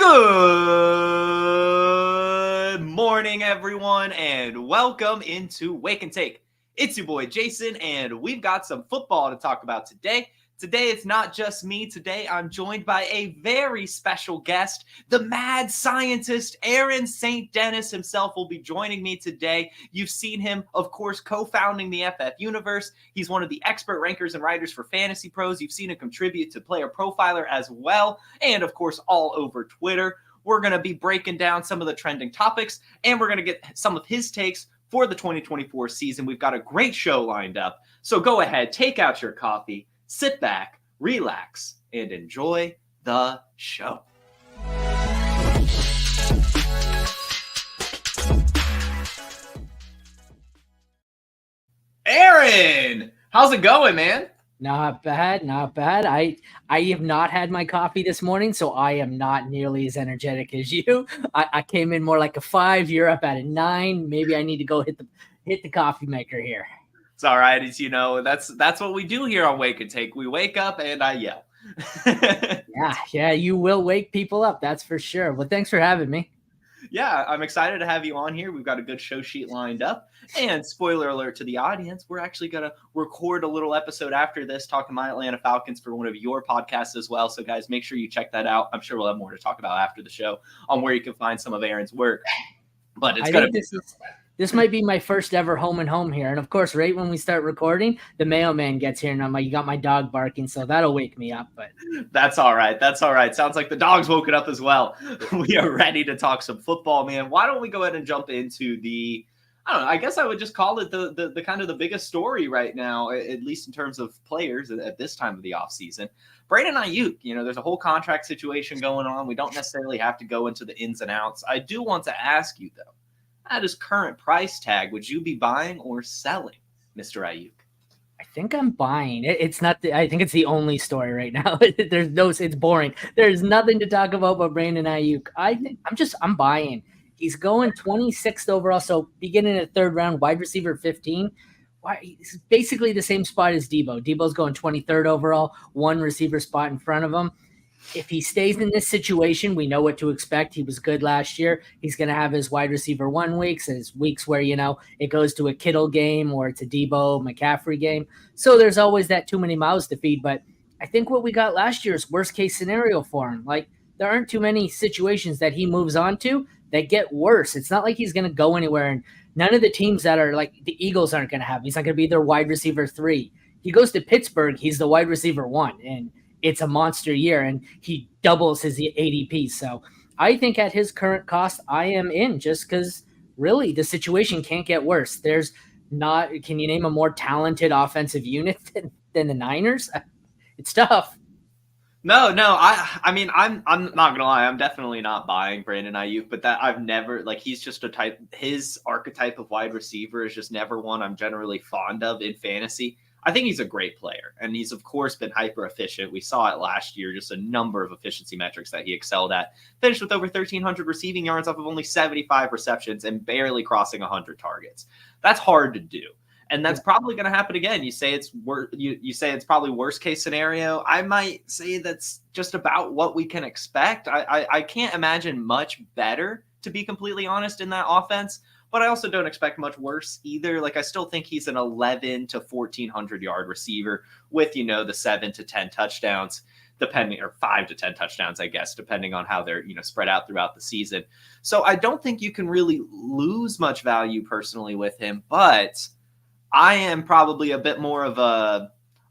Good morning, everyone, and welcome into Wake and Take. It's your boy Jason, and we've got some football to talk about today. Today, it's not just me. Today, I'm joined by a very special guest. The mad scientist, Aaron St Denis himself, will be joining me today. You've seen him, of course, co-founding the FF Universe. He's one of the expert rankers and writers for Fantasy Pros. You've seen him contribute to PlayerProfiler as well, and, of course, all over Twitter. We're going to be breaking down some of the trending topics, and we're going to get some of his takes for the 2024 season. We've got a great show lined up. So go ahead, take out your coffee, sit back, relax, and enjoy the show. Aaron, how's it going, man? Not bad, not bad. I have not had my coffee this morning, so I am not nearly as energetic as you. I came in more like a 5. You're up at a 9. Maybe I need to go hit the coffee maker here. It's all right. As you know, that's what we do here on Wake and Take. We wake up and I yell. Yeah, you will wake people up. That's for sure. Well, thanks for having me. Yeah, I'm excited to have you on here. We've got a good show sheet lined up. And spoiler alert to the audience, we're actually going to record a little episode after this talking my Atlanta Falcons for one of your podcasts as well. So, guys, make sure you check that out. I'm sure we'll have more to talk about after the show on where you can find some of Aaron's work. But it's going to be... This might be my first ever home and home here. And, of course, right when we start recording, the mailman gets here, and I'm like, you got my dog barking, so that'll wake me up. But That's all right. That's all right. Sounds like the dog's woken up as well. We are ready to talk some football, man. Why don't we go ahead and jump into the – I don't know. I guess I would just call it the kind of the biggest story right now, at least in terms of players at this time of the offseason. Brandon Aiyuk, there's a whole contract situation going on. We don't necessarily have to go into the ins and outs. I do want to ask you, though, at his current price tag, would you be buying or selling Mr. Aiyuk? I think I'm buying. It's not. I think it's the only story right now. It's boring. There's nothing to talk about but Brandon Aiyuk. I'm buying. He's going 26th overall, so beginning at 3rd round, wide receiver 15. It's basically the same spot as Debo. Debo's going 23rd overall, one receiver spot in front of him. If he stays in this situation, we know what to expect. He was good last year. He's going to have his wide receiver 1 weeks, his weeks where, it goes to a Kittle game or it's a Debo McCaffrey game. So there's always that too many mouths to feed. But I think what we got last year is worst case scenario for him. Like, there aren't too many situations that he moves on to that get worse. It's not like he's going to go anywhere. And none of the teams that are like the Eagles aren't going to have. He's not going to be their wide receiver 3. He goes to Pittsburgh. He's the wide receiver 1. And it's a monster year, and he doubles his ADP. So I think at his current cost, I am in just because really the situation can't get worse. There's not – can you name a more talented offensive unit than the Niners? It's tough. No. I mean, I'm not gonna lie. I'm definitely not buying Brandon Aiyuk, but that I've never he's just a type. His archetype of wide receiver is just never one I'm generally fond of in fantasy. I think he's a great player, and he's, of course, been hyper efficient. We saw it last year, just a number of efficiency metrics that he excelled at. Finished with over 1,300 receiving yards off of only 75 receptions and barely crossing 100 targets. That's hard to do, and that's probably going to happen again. You say it's you say it's probably worst case scenario. I might say that's just about what we can expect. I can't imagine much better, to be completely honest, in that offense. But I also don't expect much worse either. I still think he's an 11 to 1,400 yard receiver with, the 7 to 10 touchdowns, or 5 to 10 touchdowns, I guess, depending on how they're, spread out throughout the season. So I don't think you can really lose much value personally with him, but I am probably a bit more of a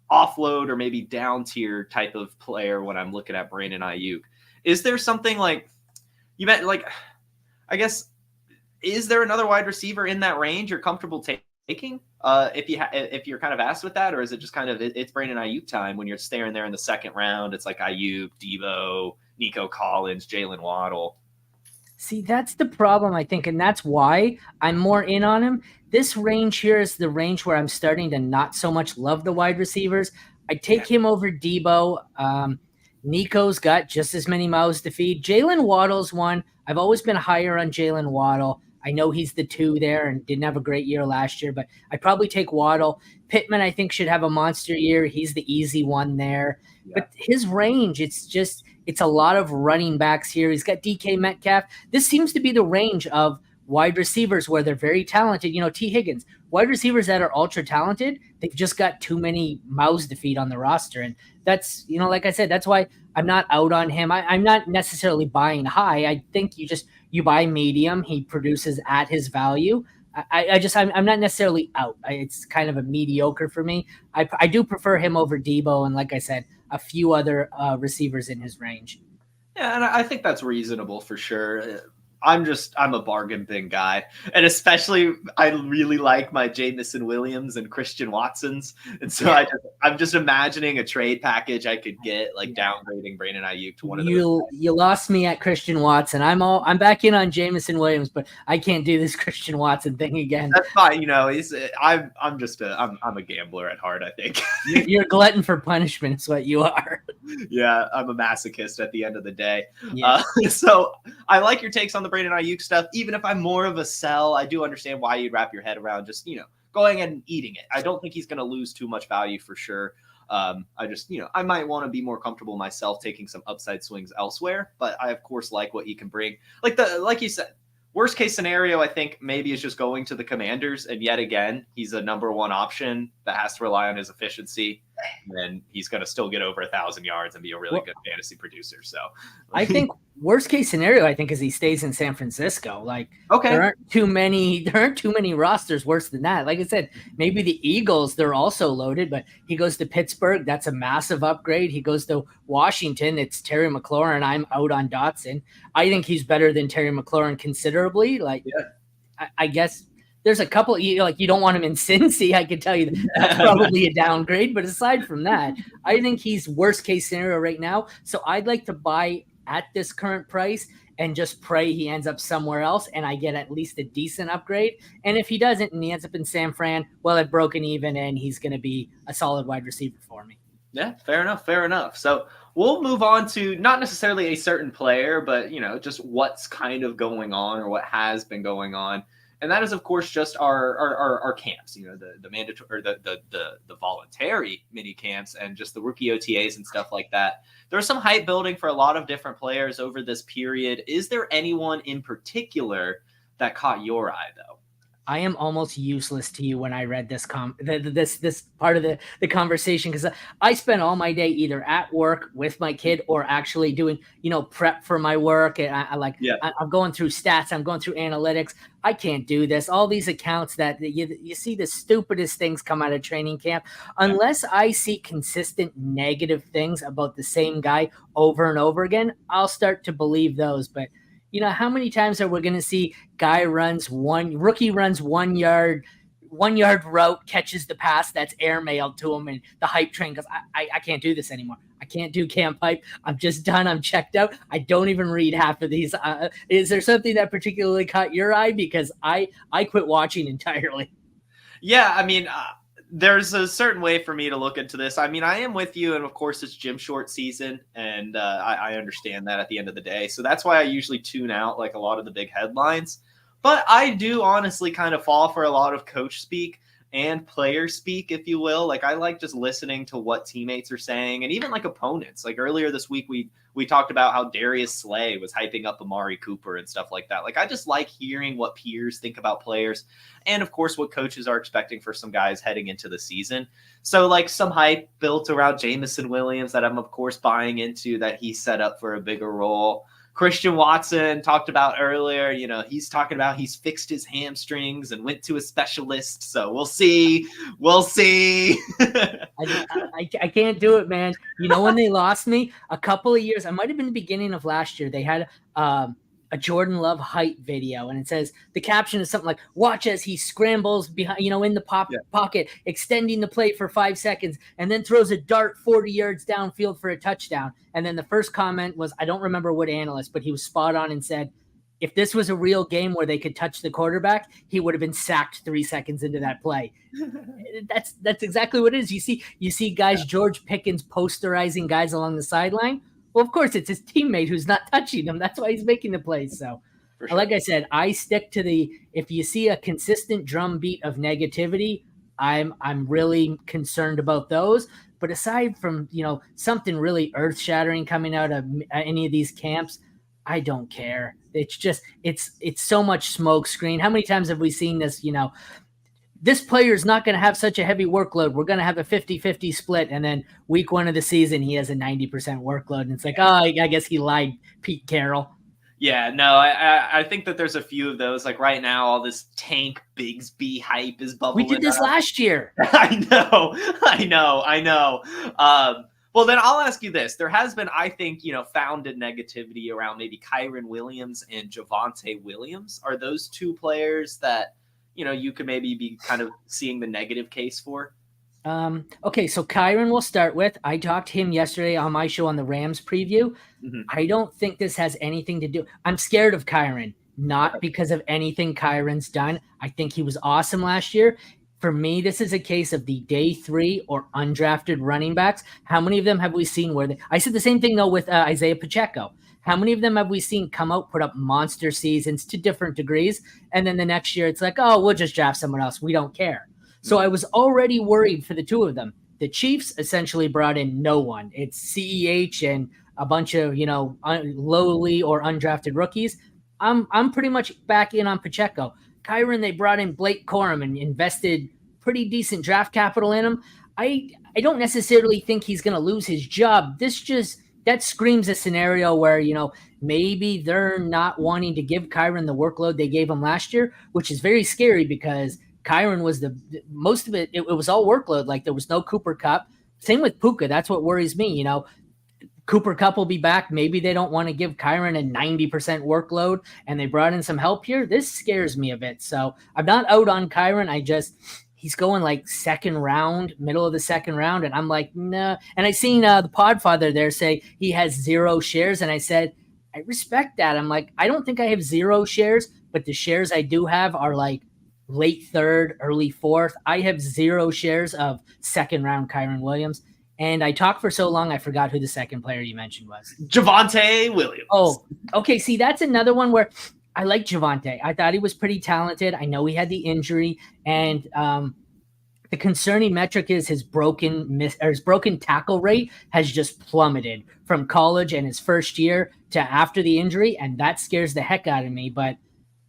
offload or maybe down tier type of player when I'm looking at Brandon Aiyuk. Is there something I guess, is there another wide receiver in that range you're comfortable taking? If you're kind of asked with that, or is it just kind of it's Brandon Aiyuk time when you're staring there in the 2nd round? It's like Aiyuk, Debo, Nico Collins, Jalen Waddle. See, that's the problem, I think, and that's why I'm more in on him. This range here is the range where I'm starting to not so much love the wide receivers. I take him over Debo. Nico's got just as many mouths to feed. Jalen Waddle's one. I've always been higher on Jalen Waddle. I know he's the 2 there and didn't have a great year last year, but I'd probably take Waddle. Pittman, I think, should have a monster year. He's the easy one there. Yeah. But his range, it's a lot of running backs here. He's got DK Metcalf. This seems to be the range of wide receivers where they're very talented. T. Higgins, wide receivers that are ultra talented, they've just got too many mouths to feed on the roster. And that's, like I said, that's why I'm not out on him. I'm not necessarily buying high. I think you buy medium. He produces at his value. I'm not necessarily out. It's kind of a mediocre for me. I do prefer him over Debo. And like I said, a few other receivers in his range. Yeah. And I think that's reasonable for sure. I'm a bargain bin guy. And especially I really like my Jameson Williams and Christian Watsons. And so I'm just imagining a trade package I could get, like downgrading Brandon Aiyuk to one of those. You lost me at Christian Watson. I'm back in on Jameson Williams, but I can't do this Christian Watson thing again. That's fine. I'm a gambler at heart, I think. You're a glutton for punishment is what you are. Yeah, I'm a masochist at the end of the day. Yeah. So I like your takes on the Brandon Aiyuk stuff. Even if I'm more of a sell, I do understand why you'd wrap your head around just, going and eating it. I don't think he's going to lose too much value for sure. I might want to be more comfortable myself taking some upside swings elsewhere, but I of course like what he can bring. Like you said, worst case scenario, I think maybe is just going to the Commanders. And yet again, he's a number one option that has to rely on his efficiency. And he's going to still get over 1,000 yards and be a really good fantasy producer. So I think worst case scenario, is he stays in San Francisco. Okay. There aren't too many rosters worse than that. Like I said, maybe the Eagles, they're also loaded, but he goes to Pittsburgh. That's a massive upgrade. He goes to Washington. It's Terry McLaurin. I'm out on Dotson. I think he's better than Terry McLaurin considerably. I guess there's a couple, you don't want him in Cincy. I can tell you that's probably a downgrade. But aside from that, I think he's worst case scenario right now. So I'd like to buy at this current price and just pray he ends up somewhere else and I get at least a decent upgrade. And if he doesn't and he ends up in San Fran, well, I've broken even and he's going to be a solid wide receiver for me. Yeah, fair enough. So we'll move on to not necessarily a certain player, but, just what's kind of going on or what has been going on. And that is, of course, just our camps, the mandatory or the voluntary mini camps and just the rookie OTAs and stuff like that. There's some hype building for a lot of different players over this period. Is there anyone in particular that caught your eye, though? I am almost useless to you when I read this this part of the conversation because I spend all my day either at work with my kid or actually doing prep for my work, and I'm going through stats, I'm going through analytics. I can't do this. All these accounts that you see the stupidest things come out of training camp. Unless I see consistent negative things about the same guy over and over again, I'll start to believe those. But how many times are we going to see rookie runs 1 yard route, catches the pass that's airmailed to him, and the hype train goes, I can't do this anymore. I can't do camp hype. I'm just done. I'm checked out. I don't even read half of these. Is there something that particularly caught your eye? Because I quit watching entirely. Yeah, there's a certain way for me to look into this. I am with you, and of course it's gym short season, and I understand that at the end of the day. So that's why I usually tune out a lot of the big headlines. But I do honestly kind of fall for a lot of coach speak and player speak, if you will. I like just listening to what teammates are saying, and even opponents. Earlier this week, we talked about how Darius Slay was hyping up Amari Cooper and stuff like that. I just like hearing what peers think about players, and of course what coaches are expecting for some guys heading into the season. So some hype built around Jameson Williams that I'm of course buying into, that he's set up for a bigger role. Christian Watson talked about earlier, he's talking about he's fixed his hamstrings and went to a specialist. So we'll see. I can't do it, man. When they lost me a couple of years, I might have been the beginning of last year. They had a Jordan Love hype video, and it says the caption is something like, watch as he scrambles behind, in the pocket, extending the play for 5 seconds, and then throws a dart 40 yards downfield for a touchdown. And then the first comment was, I don't remember what analyst, but he was spot on and said, if this was a real game where they could touch the quarterback, he would have been sacked 3 seconds into that play. That's exactly what it is. You see guys, George Pickens posterizing guys along the sideline. Well, of course, it's his teammate who's not touching him. That's why he's making the plays. So For sure. Like I said, I stick to if you see a consistent drumbeat of negativity, I'm really concerned about those. But aside from, something really earth-shattering coming out of any of these camps, I don't care. It's just it's so much smoke screen. How many times have we seen this, this player is not going to have such a heavy workload. We're going to have a 50-50 split. And then week 1 of the season, he has a 90% workload. And it's like, oh, I guess he lied, Pete Carroll. Yeah, no, I think that there's a few of those. Like right now, all this Tank Bigsby hype is bubbling. We did this last year. I know. Well, then I'll ask you this. There has been, I think, founded negativity around maybe Kyren Williams and Javonte Williams. Are those two players that, you could maybe be kind of seeing the negative case for? Okay, so Kyren we'll start with. I talked to him yesterday on my show on the Rams preview. Mm-hmm. I don't think this has anything to do. I'm scared of Kyren, not because of anything Kyren's done. I think he was awesome last year. For me, this is a case of the day 3 or undrafted running backs. How many of them have we seen I said the same thing, though, with Isaiah Pacheco. How many of them have we seen come out, put up monster seasons to different degrees, and then the next year it's like, oh, we'll just draft someone else. We don't care. So I was already worried for the two of them. The Chiefs essentially brought in no one. It's CEH and a bunch of, lowly or undrafted rookies. I'm pretty much back in on Pacheco. Kyren, they brought in Blake Corum and invested pretty decent draft capital in him. I don't necessarily think he's going to lose his job. That screams a scenario where, maybe they're not wanting to give Kyren the workload they gave him last year, which is very scary because Kyren was most of it was all workload. Like there was no Cooper Kupp. Same with Puka. That's what worries me. Cooper Kupp will be back. Maybe they don't want to give Kyren a 90% workload and they brought in some help here. This scares me a bit. So I'm not out on Kyren. He's going like second round, middle of the second round. And I'm like, nah. And I seen the Podfather there say he has 0 shares. And I said, I respect that. I'm like, I don't think I have 0 shares, but the shares I do have are like late 3rd, early 4th. I have 0 shares of second round Kyren Williams. And I talked for so long, I forgot who the second player you mentioned was. Javonte Williams. Oh, okay. See, that's another one where I like Javonte. I thought he was pretty talented. I know he had the injury, and the concerning metric is his broken tackle rate has just plummeted from college and his first year to after the injury, and that scares the heck out of me. But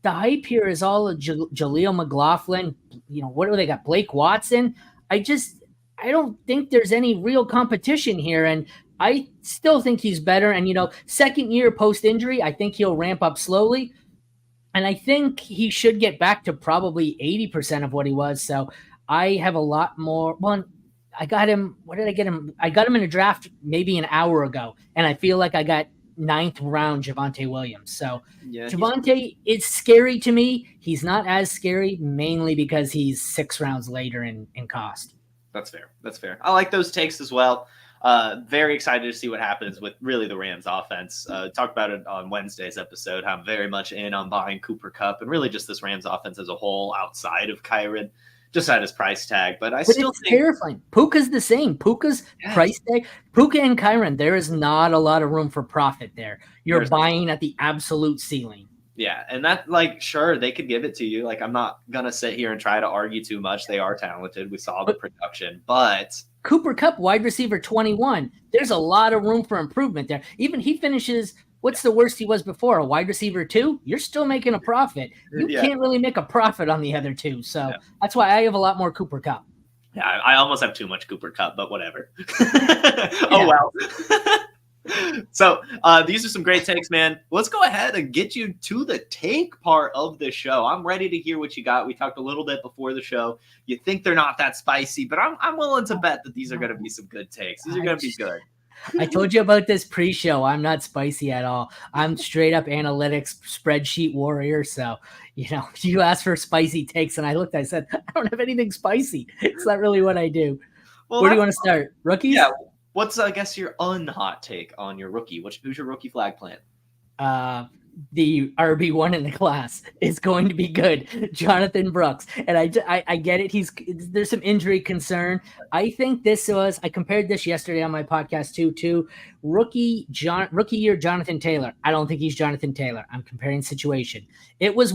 the hype here is all Jaleel McLaughlin. What do they got? Blake Watson. I don't think there's any real competition here, and I still think he's better. And, second year post-injury, I think he'll ramp up slowly. And I think he should get back to probably 80% of what he was. So I have a lot more. Well, I got him. What did I get him? I got him in a draft maybe an hour ago, and I feel like I got 9th round Javonte Williams. So yeah, Javonte is scary to me. He's not as scary, mainly because he's 6 rounds later in cost. That's fair. I like those takes as well. Very excited to see what happens with really the Rams offense. Talked about it on Wednesday's episode. How I'm very much in on buying Cooper Kupp and really just this Rams offense as a whole outside of Kyren, just at his price tag. But still think terrifying. Puka's the same. Puka's price tag. Puka and Kyren, there is not a lot of room for profit there. You're buying at the absolute ceiling. Yeah, and that, sure, they could give it to you. I'm not going to sit here and try to argue too much. They are talented. We saw the production, but Cooper Kupp, wide receiver 21, there's a lot of room for improvement there. Even he finishes, what's the worst he was before? A wide receiver 2? You're still making a profit. You can't really make a profit on the other 2. So that's why I have a lot more Cooper Kupp. Yeah, I almost have too much Cooper Kupp, but whatever. Oh, well. So these are some great takes, man. Let's go ahead and get you to the take part of the show. I'm ready to hear what you got. We talked a little bit before the show. You think they're not that spicy, but I'm willing to bet that these are going to be some good takes. These are going to be good. I told you about this pre-show. I'm not spicy at all. I'm straight up analytics spreadsheet warrior. So, you asked for spicy takes, and I said, I don't have anything spicy. It's not really what I do. Well, where do you want to start? Rookies? Yeah. What's, I guess, your unhot take on your rookie? Who's your rookie flag plant? the RB1 in the class is going to be good, Jonathan Brooks. And I get it. There's some injury concern. I think I compared this yesterday on my podcast to rookie year Jonathan Taylor. I don't think he's Jonathan Taylor. I'm comparing situation. It was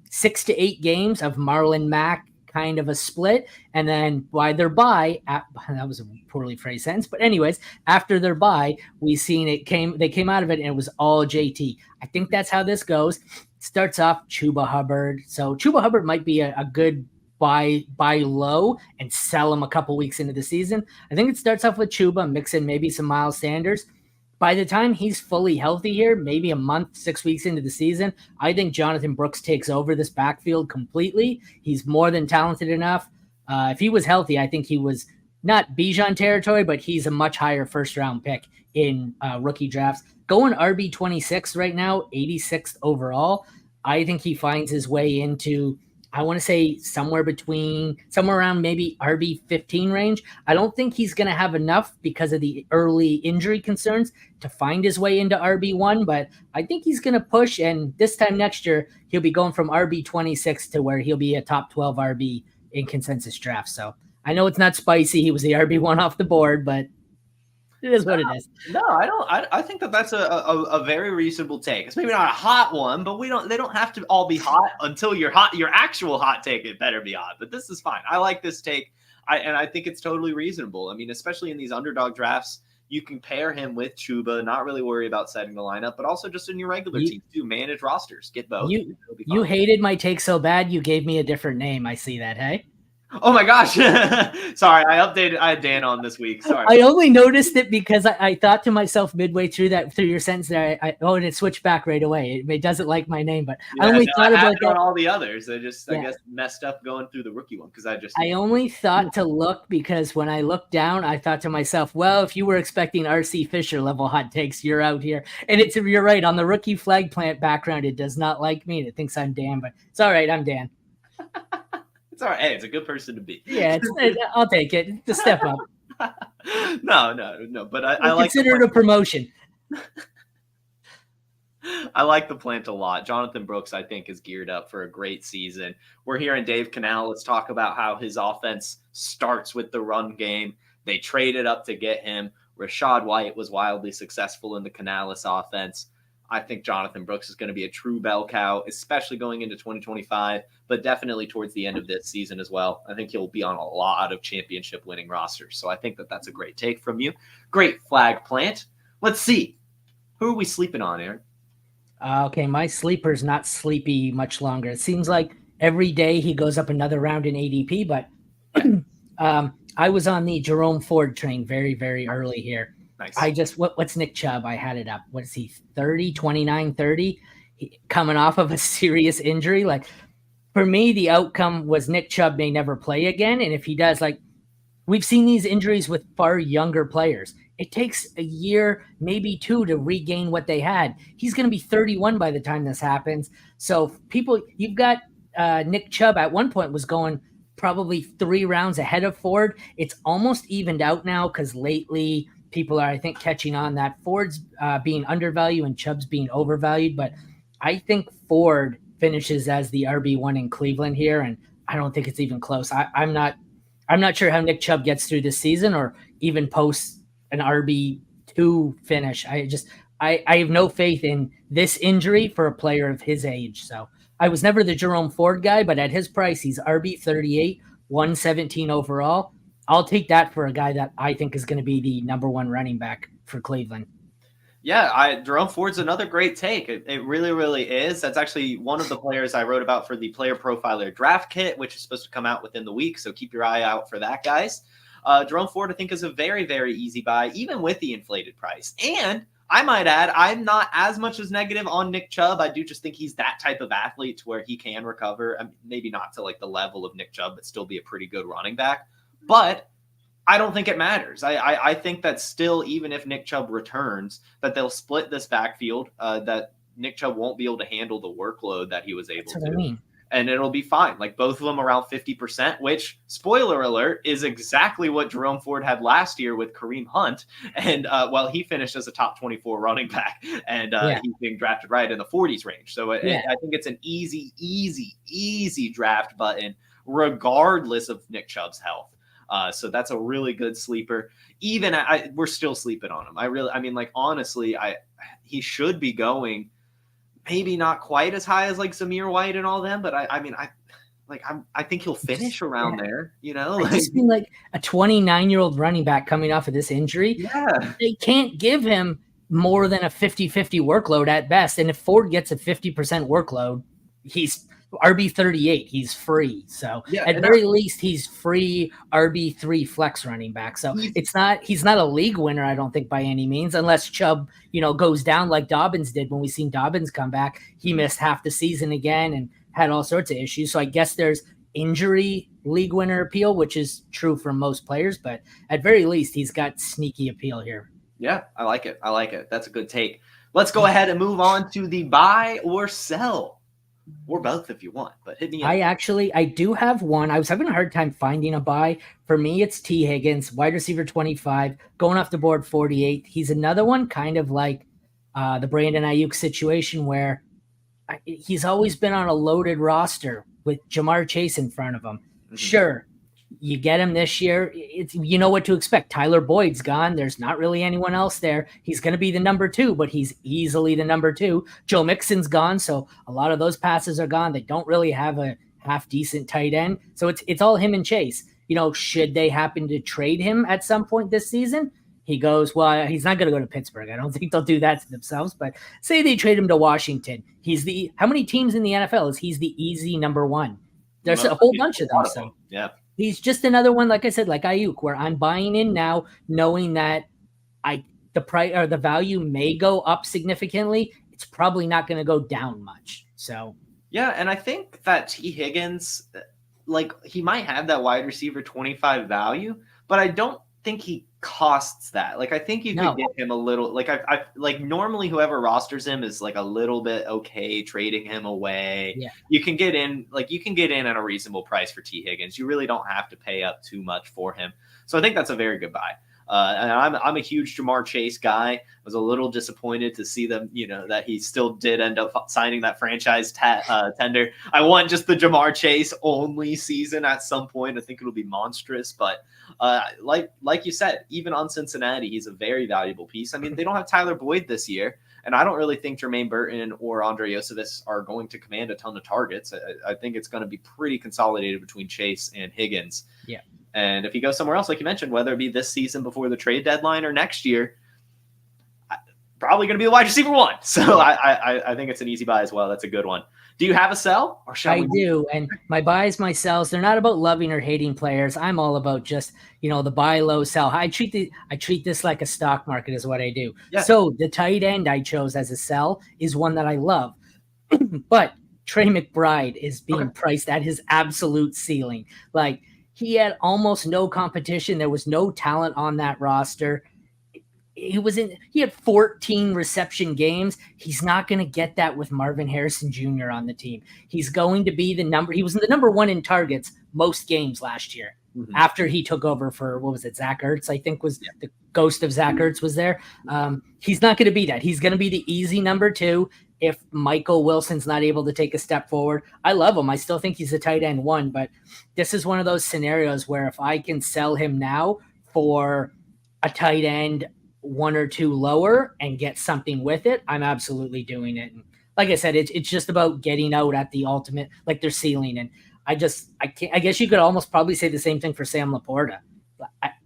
6 to 8 games of Marlon Mack kind of a split, and then by their bye, that was a poorly phrased sentence, but anyways, after their bye, they came out of it and it was all JT. I think that's how this goes. Starts off Chuba Hubbard, so Chuba Hubbard might be a good buy low and sell him a couple weeks into the season. I think it starts off with Chuba, mix in maybe some Miles Sanders. By the time he's fully healthy here, maybe a month, 6 weeks into the season, I think Jonathan Brooks takes over this backfield completely. He's more than talented enough. If he was healthy, I think he was not Bijan territory, but he's a much higher first-round pick in rookie drafts. Going RB26 right now, 86th overall. I think he finds his way into, I want to say somewhere around maybe RB15 range. I don't think he's going to have enough because of the early injury concerns to find his way into RB1, but I think he's going to push, and this time next year, he'll be going from RB26 to where he'll be a top 12 RB in consensus draft. So I know it's not spicy. He was the RB1 off the board, but it is what it is. No, I don't. I think that's a very reasonable take. It's maybe not a hot one, but they don't have to all be hot until you're hot. Your actual hot take, it better be hot. But this is fine. I like this take. I think it's totally reasonable. I mean, especially in these underdog drafts, you can pair him with Chuba, not really worry about setting the lineup, but also just in your regular team too, manage rosters, get both. You hated my take so bad, you gave me a different name. I see that, hey? Oh my gosh. Sorry, I had Dan on this week. Sorry. I only noticed it because I thought to myself midway through your sentence there, and it switched back right away. It doesn't like my name, but I only thought about that. On all the others. I guess messed up going through the rookie one because I only thought to look because when I looked down, I thought to myself, well, if you were expecting RC Fisher level hot takes, you're out here. And you're right, on the rookie flag plant background, it does not like me. It thinks I'm Dan, but it's all right, I'm Dan. It's all right. Hey, it's a good person to be. Yeah, I'll take it. It's a step up. No. But I like consider it a promotion. I like the plant a lot. Jonathan Brooks, I think, is geared up for a great season. We're hearing Dave Canal. Let's talk about how his offense starts with the run game. They traded up to get him. Rachaad White was wildly successful in the Canales offense. I think Jonathan Brooks is going to be a true bell cow, especially going into 2025, but definitely towards the end of this season as well. I think he'll be on a lot of championship winning rosters. So I think that's a great take from you. Great flag plant. Let's see. Who are we sleeping on, Aaron? Okay, my sleeper's not sleepy much longer. It seems like every day he goes up another round in ADP, but I was on the Jerome Ford train very, very early here. Nice. What's Nick Chubb? I had it up. What is he? 30, 29, 30, coming off of a serious injury. Like, for me, the outcome was Nick Chubb may never play again. And if he does, we've seen these injuries with far younger players. It takes a year, maybe 2 to regain what they had. He's going to be 31 by the time this happens. So you've got Nick Chubb at one point was going probably 3 rounds ahead of Ford. It's almost evened out now because lately people are, I think, catching on that Ford's being undervalued and Chubb's being overvalued. But I think Ford finishes as the RB1 in Cleveland here, and I don't think it's even close. I'm not sure how Nick Chubb gets through this season or even posts an RB2 finish. I have no faith in this injury for a player of his age. So I was never the Jerome Ford guy, but at his price, he's RB38, 117 overall. I'll take that for a guy that I think is going to be the number 1 running back for Cleveland. Yeah, Jerome Ford's another great take. It really, really is. That's actually one of the players I wrote about for the Player Profiler draft kit, which is supposed to come out within the week. So keep your eye out for that, guys. Jerome Ford, I think, is a very, very easy buy, even with the inflated price. And I might add, I'm not as much as negative on Nick Chubb. I do just think he's that type of athlete to where he can recover. I mean, maybe not to the level of Nick Chubb, but still be a pretty good running back. But I don't think it matters. I think that still, even if Nick Chubb returns, that they'll split this backfield, that Nick Chubb won't be able to handle the workload that he was able to. I mean. and it'll be fine. Like both of them around 50%, which, spoiler alert, is exactly what Jerome Ford had last year with Kareem Hunt. And he finished as a top 24 running back, and he's being drafted right in the 40s range. So I think it's an easy draft button, regardless of Nick Chubb's health. So that's a really good sleeper. Even we're still sleeping on him. Honestly, he should be going maybe not quite as high as like Zamir White and all them, but I think he'll finish around there, I just mean like a 29-year-old running back coming off of this injury. Yeah. They can't give him more than a 50-50 workload at best. And if Ford gets a 50% workload, he's RB38. He's free. So at very least, he's free RB3 flex running back. So he's not a league winner, I don't think, by any means, unless Chubb, goes down like Dobbins did when we seen Dobbins come back. He missed half the season again and had all sorts of issues. So I guess there's injury league winner appeal, which is true for most players, but at very least, he's got sneaky appeal here. Yeah, I like it. That's a good take. Let's go ahead and move on to the buy or sell, or both if you want, but hit me up. I do have one. I was having a hard time finding a buy. For me, it's T. Higgins, wide receiver 25, going off the board 48. He's another one kind of like the Brandon Aiyuk situation where he's always been on a loaded roster with Jamar Chase in front of him. Mm-hmm. Sure, you get him this year. You know what to expect. Tyler Boyd's gone. There's not really anyone else there. He's going to be the number 2, but he's easily the number 2. Joe Mixon's gone, so a lot of those passes are gone. They don't really have a half-decent tight end. So it's all him and Chase. Should they happen to trade him at some point this season, he goes, well, he's not going to go to Pittsburgh. I don't think they'll do that to themselves, but say they trade him to Washington. How many teams in the NFL is he's the easy number 1? There's a whole bunch of them. So yeah. He's just another one, like I said, like Aiyuk, where I'm buying in now, knowing that the price or the value may go up significantly. It's probably not going to go down much. So yeah, and I think that T. Higgins, he might have that wide receiver 25 value, but I don't think he costs that. I think you could get him a little. I normally whoever rosters him is a little bit okay trading him away. Yeah. You can get in at a reasonable price for T. Higgins. You really don't have to pay up too much for him. So I think that's a very good buy. And I'm a huge Jamar Chase guy. I was a little disappointed to see them, that he still did end up signing that franchise tender. I want just the Jamar Chase only season at some point. I think it'll be monstrous. But like you said, even on Cincinnati, he's a very valuable piece. I mean, they don't have Tyler Boyd this year, and I don't really think Jermaine Burton or Andre Yosevich are going to command a ton of targets. I think it's going to be pretty consolidated between Chase and Higgins. Yeah. And if he goes somewhere else, like you mentioned, whether it be this season before the trade deadline or next year, probably going to be the wide receiver 1. So I think it's an easy buy as well. That's a good one. Do you have a sell? Or I do. And my buys, my sells, they're not about loving or hating players. I'm all about just, the buy low, sell. I treat this like a stock market is what I do. Yeah. So the tight end I chose as a sell is one that I love. But Trey McBride is being priced at his absolute ceiling. He had almost no competition. There was no talent on that roster. He had 14 reception games. He's not going to get that with Marvin Harrison Jr. on the team. He's going to be he was the number 1 in targets most games last year. Mm-hmm. After he took over for, Zach Ertz, I think was the ghost of Zach Ertz was there. He's not going to be that. He's going to be the easy number 2. If Michael Wilson's not able to take a step forward, I love him. I still think he's a tight end 1, but this is one of those scenarios where if I can sell him now for a tight end 1 or 2 lower and get something with it, I'm absolutely doing it. And like I said, it's just about getting out at the ultimate, their ceiling. And I guess you could almost probably say the same thing for Sam Laporta.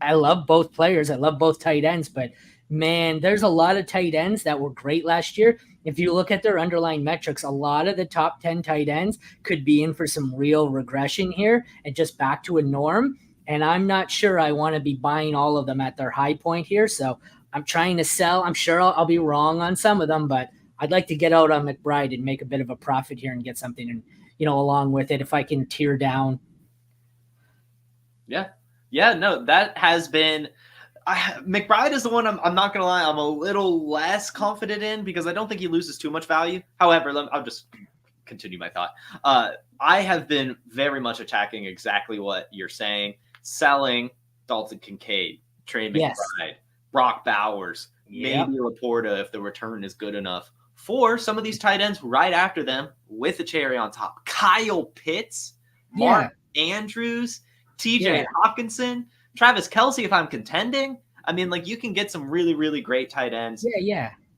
I love both players. I love both tight ends, but man, there's a lot of tight ends that were great last year. If you look at their underlying metrics, a lot of the top 10 tight ends could be in for some real regression here and just back to a norm. And I'm not sure I want to be buying all of them at their high point here. So I'm trying to sell. I'm sure I'll be wrong on some of them, but I'd like to get out on McBride and make a bit of a profit here and get something, and along with it, if I can tear down. Yeah. No, that has been. McBride is the one I'm not going to lie, I'm a little less confident in because I don't think he loses too much value. However, I'll just continue my thought. I have been very much attacking exactly what you're saying. Selling Dalton Kincaid, Trey McBride, Yes. Brock Bowers, Yep. maybe Laporta if the return is good enough. For some of these tight ends right after them with the cherry on top. Kyle Pitts, Mark Andrews, TJ Hawkinson, Travis Kelce if I'm contending. I mean, like, you can get some really, really great tight ends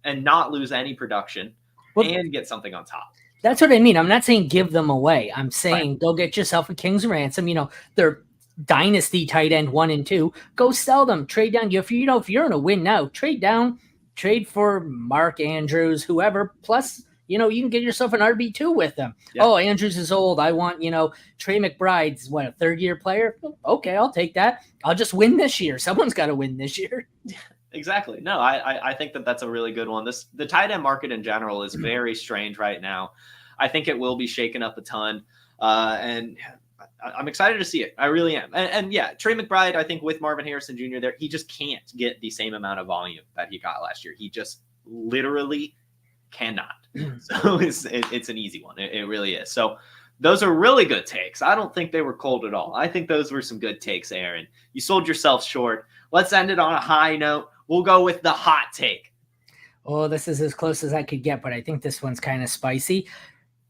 and not lose any production and get something on top. That's what I mean. I'm not saying give them away. I'm saying go get yourself a King's ransom. You know, they're dynasty tight end 1 and 2. Go sell them. Trade down. If you're in a win now, trade down. Trade for Mark Andrews, whoever. Plus, you can get yourself an RB2 with them. Yeah. Oh, Andrews is old. I want, Trey McBride's what, a third-year player? Okay, I'll take that. I'll just win this year. Someone's got to win this year. Exactly. No, I think that's a really good one. The tight end market in general is very strange right now. I think it will be shaken up a ton. And I'm excited to see it. I really am. And yeah, Trey McBride, I think with Marvin Harrison Jr. there, he just can't get the same amount of volume that he got last year. He just literally cannot. So it's an easy one. It really is. So those are really good takes. I don't think they were cold at all. I think those were some good takes, Aaron. You sold yourself short. Let's end it on a high note. We'll go with the hot take. Oh, this is as close as I could get, but I think this one's kind of spicy.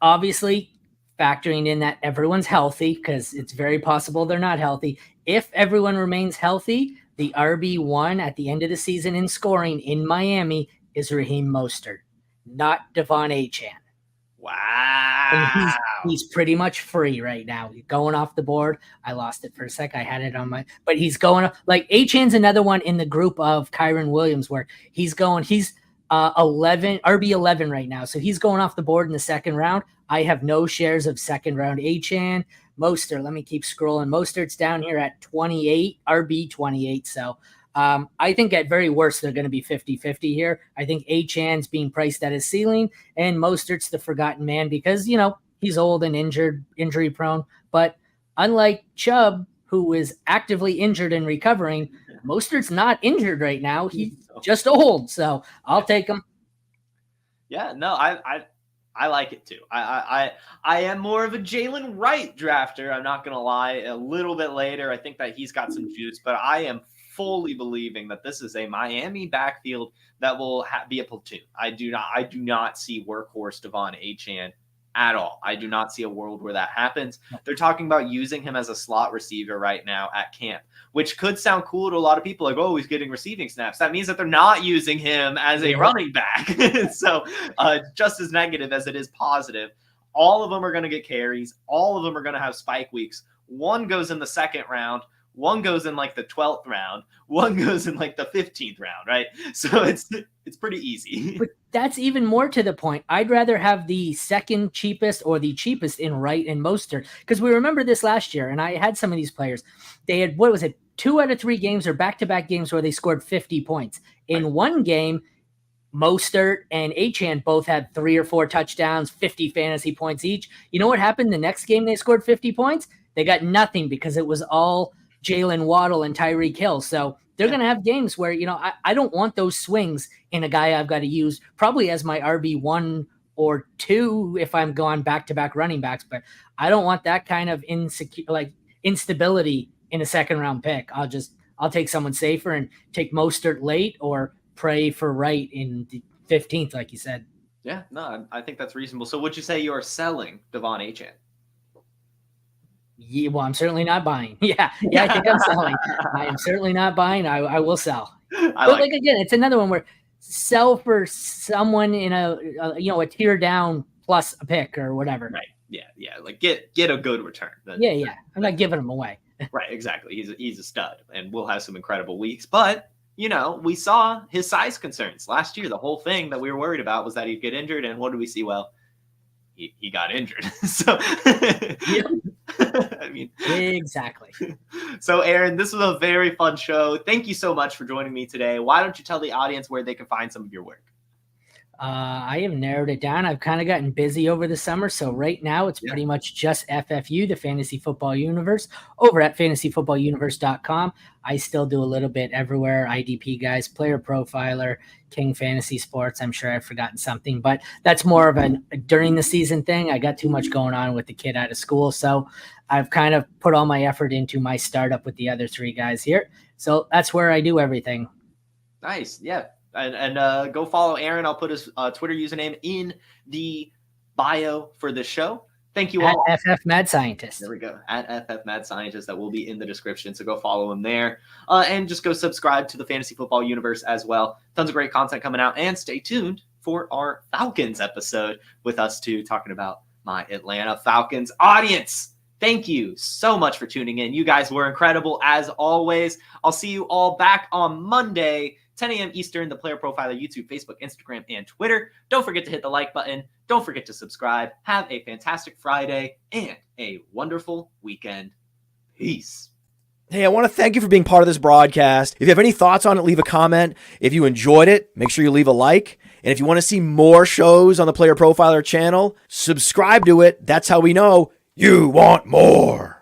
Obviously, factoring in that everyone's healthy, because it's very possible they're not healthy. If everyone remains healthy, the RB1 at the end of the season in scoring in Miami is Raheem Mostert, not Devon Achane. Wow. And he's pretty much free right now. He's going off the board. I lost it for a sec. I had it on but he's going up. Like, Achane's another one in the group of Kyron Williams where he's 11 RB11 right now. So he's going off the board in the second round. I have no shares of second round Achane. Mostert, let me keep scrolling. Mostert's down here at 28, RB 28. So I think at very worst, they're going to be 50-50 here. I think Achane's being priced at his ceiling, and Mostert's the forgotten man because, he's old and injury prone. But unlike Chubb, who is actively injured and recovering, Mostert's not injured right now. He's just old. So I'll take him. Yeah, no, I like it too. I am more of a Jalen Wright drafter. I'm not going to lie. A little bit later, I think that he's got some juice, but I am fully believing that this is a Miami backfield that will be a platoon. I do not see workhorse Devon Achane at all. I do not see a world where that happens. They're talking about using him as a slot receiver right now at camp, which could sound cool to a lot of people. Like, oh, he's getting receiving snaps. That means that they're not using him as a running back. So just as negative as it is positive, all of them are going to get carries. All of them are going to have spike weeks. One goes in the second round. One goes in like the 12th round. One goes in like the 15th round, right? So it's pretty easy. But that's even more to the point. I'd rather have the second cheapest or the cheapest in Wright and Mostert, because we remember this last year, and I had some of these players. They had, 2 out of 3 games or back-to-back games where they scored 50 points. In one game, Mostert and Achane both had 3 or 4 touchdowns, 50 fantasy points each. You know what happened the next game they scored 50 points? They got nothing because it was all Jalen Waddle and Tyreek Hill. So they're going to have games where, I don't want those swings in a guy I've got to use probably as my RB1 or 2 if I'm going back-to-back running backs, but I don't want that kind of instability in a second-round pick. I'll take someone safer and take Mostert late or pray for Wright in the 15th, like you said. Yeah, no, I think that's reasonable. So would you say you're selling Devon Achane? Yeah, well, I'm certainly not buying. Yeah, I think I'm selling. I am certainly not buying. I will sell. But again, it's another one where sell for someone in a tier down plus a pick or whatever. Right. Yeah. Like get a good return. Yeah. I'm not giving them away. Right. Exactly. He's a stud, and we'll have some incredible weeks. But we saw his size concerns last year. The whole thing that we were worried about was that he'd get injured, and what did we see? Well, he got injured. So. Yep. I mean, exactly. So, Aaron, this was a very fun show. Thank you so much for joining me today. Why don't you tell the audience where they can find some of your work? I have narrowed it down. I've kind of gotten busy over the summer. So right now it's pretty much just FFU, the Fantasy Football Universe, over at fantasyfootballuniverse.com. I still do a little bit everywhere. IDP guys, Player Profiler, King Fantasy Sports. I'm sure I've forgotten something, but that's more of a during the season thing. I got too much going on with the kid out of school. So I've kind of put all my effort into my startup with the other three guys here. So that's where I do everything. Nice. Yeah. And go follow Aaron. I'll put his Twitter username in the bio for the show. Thank you all. At FF Mad Scientist. There we go. At FF Mad Scientist. That will be in the description. So go follow him there. And just go subscribe to the Fantasy Football Universe as well. Tons of great content coming out. And stay tuned for our Falcons episode with us two talking about my Atlanta Falcons. Audience, thank you so much for tuning in. You guys were incredible as always. I'll see you all back on Monday, 10 a.m. Eastern, the Player Profiler, YouTube, Facebook, Instagram, and Twitter. Don't forget to hit the like button. Don't forget to subscribe. Have a fantastic Friday and a wonderful weekend. Peace. Hey, I want to thank you for being part of this broadcast. If you have any thoughts on it, leave a comment. If you enjoyed it, make sure you leave a like. And if you want to see more shows on the Player Profiler channel, subscribe to it. That's how we know you want more.